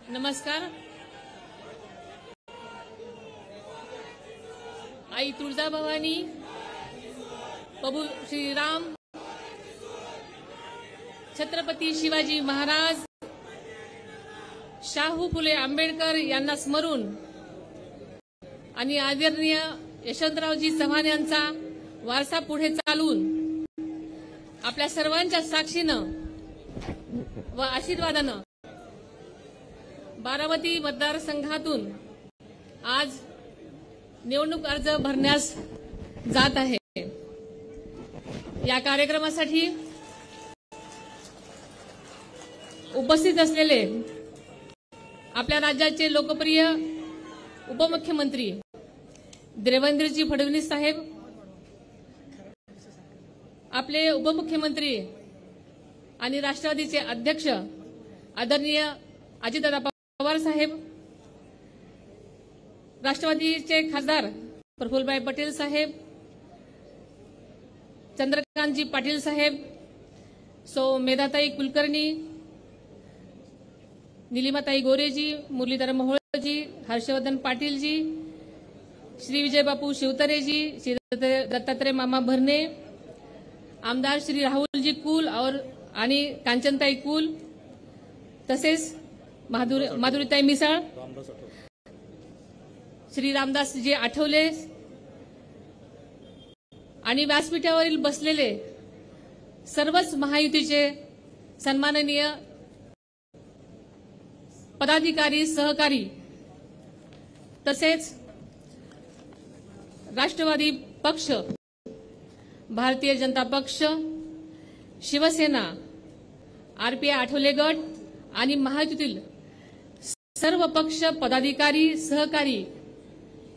नमस्कार। आई तुळजाभवानी, प्रभू श्रीराम, छत्रपती शिवाजी महाराज, शाहू फुले आंबेडकर यांना स्मरून आणि आदरणीय यशवंतरावजी चव्हाण यांचा वारसा पुढे चालवून आपल्या सर्वांच्या साक्षीनं व आशीर्वादानं बारामती मतदारसंघातून आज निवडणूक अर्ज भरण्यास जात आहे। या कार्यक्रमासाठी उपस्थित असलेले आपल्या राज्याचे लोकप्रिय उपमुख्यमंत्री देवेंद्रजी फडणवीस साहेब, आपले उपमुख्यमंत्री आणि राष्ट्रवादीचे अध्यक्ष आदरणीय अजितदादा पवार साहेब, राष्ट्रवादीचे खासदार प्रफुल्लभाई पटेल साहेब, चंद्रकांतजी पाटील साहेब, सौ मेधाताई कुलकर्णी, निलिमाताई गोरेजी, मुरलीधर मोहोळजी, हर्षवर्धन पाटीलजी, श्री विजयबापू शिवतरेजी, श्री दत्तात्रय मामा भरणे, आमदार श्री राहुलजी कुल आणि कांचनताई कुल, तसेच माधुरीताई मिसाळ, श्री रामदासजी आठवले आणि व्यासपीठावरील बसलेले सर्वच महायुतीचे सन्माननीय पदाधिकारी, सहकारी, तसेच राष्ट्रवादी पक्ष, भारतीय जनता पक्ष, शिवसेना, आरपीआय आठवले गट आणि महायुतीतील सर्व पक्ष पदाधिकारी, सहकारी,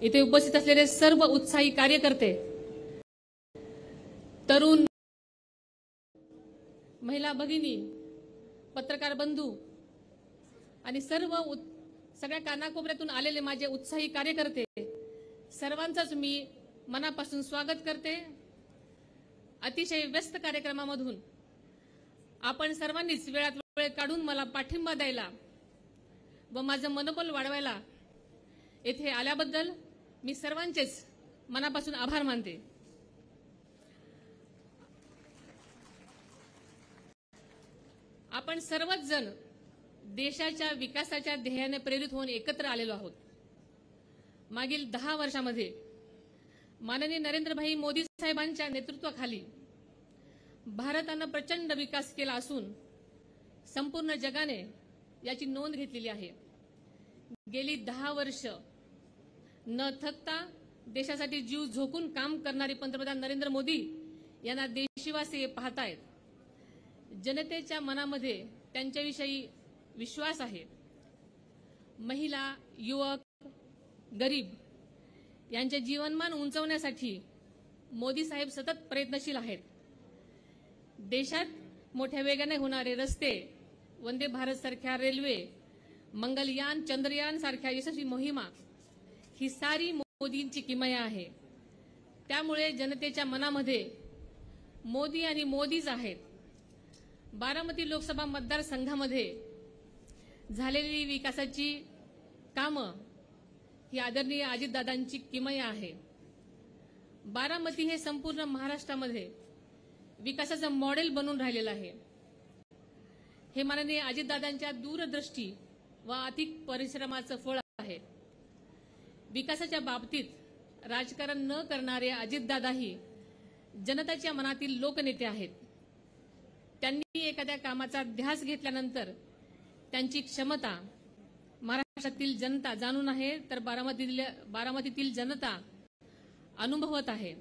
इथे उपस्थित असलेले सर्व उत्साही कार्यकर्ते, तरुण, महिला भगिनी, पत्रकार बंधू आणि सगळ्या कानाकोपऱ्यातून आलेले माझे उत्साही कार्यकर्ते, सर्वांचंच मी मनापासून स्वागत करते। अतिशय व्यस्त कार्यक्रमामधून आपण सर्वांनीच वेळात वेळ काढून मला पाठिंबा द्यायला व माझं मनोबल वाढवायला येथे आल्याबद्दल मी सर्वांचेच मनापासून आभार मानते। आपण सर्वच जण देशाच्या विकासाच्या ध्येयाने प्रेरित होऊन एकत्र आलेलो आहोत। मागील 10 वर्षांमध्ये माननीय नरेंद्रभाई मोदी साहेबांच्या नेतृत्वाखाली भारताने प्रचंड विकास केला असून संपूर्ण जगाने याची नोंद घेतलेली आहे। गेली 10 वर्ष न थकता देशासाठी जीव झोकून काम करणारे पंतप्रधान नरेंद्र मोदी यांना देशवासी पाहतायत। जनतेच्या मनामध्ये त्यांच्याविषयी विश्वास आहे। महिला, युवक, गरीब यांचे जीवनमान उंचावण्यासाठी मोदी साहेब सतत प्रयत्नशील आहेत। देशात मोठ्या वेगाने होणारे रस्ते, वंदे भारत सारख्या रेल्वे, मंगलयान, चंद्रयान सारख्या यशस्वी मोहिमा ही सारी मोदींची किमया आहे। त्यामुळे जनतेच्या मनामध्ये मोदी आणि मोदीच आहेत। बारामती लोकसभा मतदारसंघामध्ये झालेली विकासाची कामं ही आदरणीय अजितदादांची किमया आहे। बारामती हे संपूर्ण महाराष्ट्रामध्ये विकासाचं मॉडेल बनून राहिलेलं आहे। हे माननीय अजितदादांच्या दूरदृष्टी व अथक परिश्रमाचं फळ आहे। विकासाच्या बाबतीत राजकारण न करणारे अजितदादाही जनतेच्या मनातील लोकनेते आहेत। त्यांनी एखाद्या कामाचा ध्यास घेतल्यानंतर त्यांची क्षमता महाराष्ट्रातील जनता जाणून आहे, तर बारामतीतील जनता अनुभवत आहे।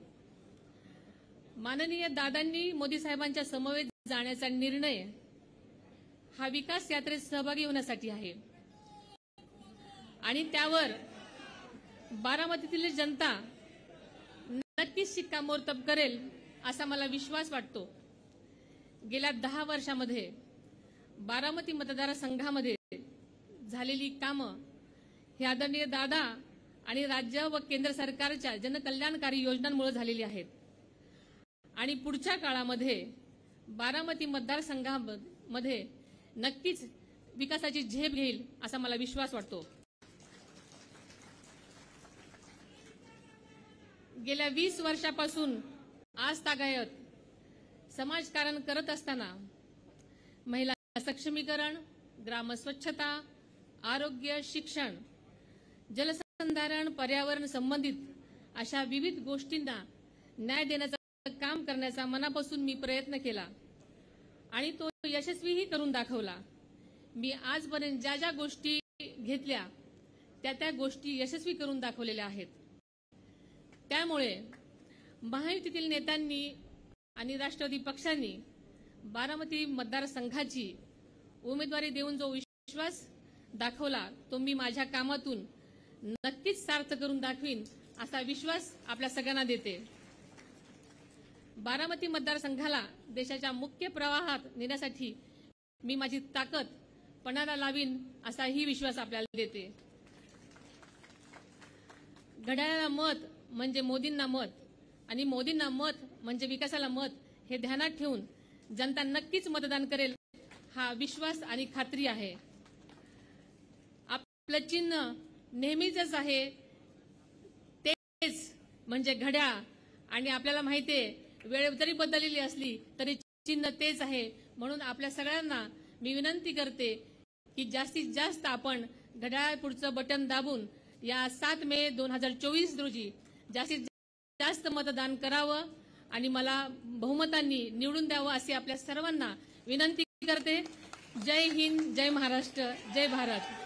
माननीय दादांनी मोदी साहेबांच्या समवेत जाण्याचा निर्णय हा विकास यात्रेत सहभागी होण्यासाठी आहे आणि त्यावर बारामतीतील जनता नक्कीच शिक्कामोर्तब करेल असा मला विश्वास वाटतो। गेल्या 10 वर्षांमध्ये बारामती मतदारसंघामध्ये झालेली कामं ही आदरणीय दादा आणि राज्य व केंद्र सरकारच्या जनकल्याणकारी योजनांमुळे झालेली आहेत आणि पुढच्या काळामध्ये बारामती मतदारसंघामध्ये नक्कीच विकासाची झेप घेईल असा मला विश्वास वाटतो. गेल्या 20 वर्षापासून आज तागायत समाजकारण करत असताना महिला सक्षमीकरण, ग्रामस्वच्छता, आरोग्य, शिक्षण, जलसंधारण, पर्यावरण संबंधित अशा विविध गोष्टींना न्याय देण्याचं काम करण्याचा मनापासून मी प्रयत्न केला आणि तो यशस्वीही करून दाखवला. मी आजपर्यंत ज्या ज्या गोष्टी घेतल्या त्या गोष्टी यशस्वी करून दाखवलेल्या आहेत. त्यामुळे महायुतीतील नेत्यांनी आणि राष्ट्रवादी पक्षांनी बारामती मतदारसंघाची उमेदवारी देऊन जो विश्वास दाखवला तो मी माझ्या कामातून नक्कीच सार्थ करून दाखवीन असा विश्वास आपल्या सगळ्यांना देते. बारामती मतदारसंघाला देशाच्या मुख्य प्रवाहात नेण्यासाठी मी माझी ताकद पणाला लावीन असाही विश्वास आपल्याला देते. घड्याळाला मत म्हणजे मोदींना मत आणि मोदींना मत म्हणजे विकासाला मत हे ध्यानात ठेवून जनता नक्कीच मतदान करेल हा विश्वास आणि खात्री आहे. आपलं चिन्ह नेहमीच आहे तेच म्हणजे घड्याळ आणि आपल्याला माहितीये वेळ जरी बदललेली असली तरी चिन्ह तेच आहे. म्हणून आपल्या सगळ्यांना मी विनंती करते की जास्तीत जास्त आपण घड्याळ पुढचं बटन दाबून या 7 मे 2024 रोजी जास्तीत जास्त मतदान करावं आणि मला बहुमतांनी निवडून द्यावं अशी आपल्या सर्वांना विनंती करते. जय हिंद, जय महाराष्ट्र, जय भारत.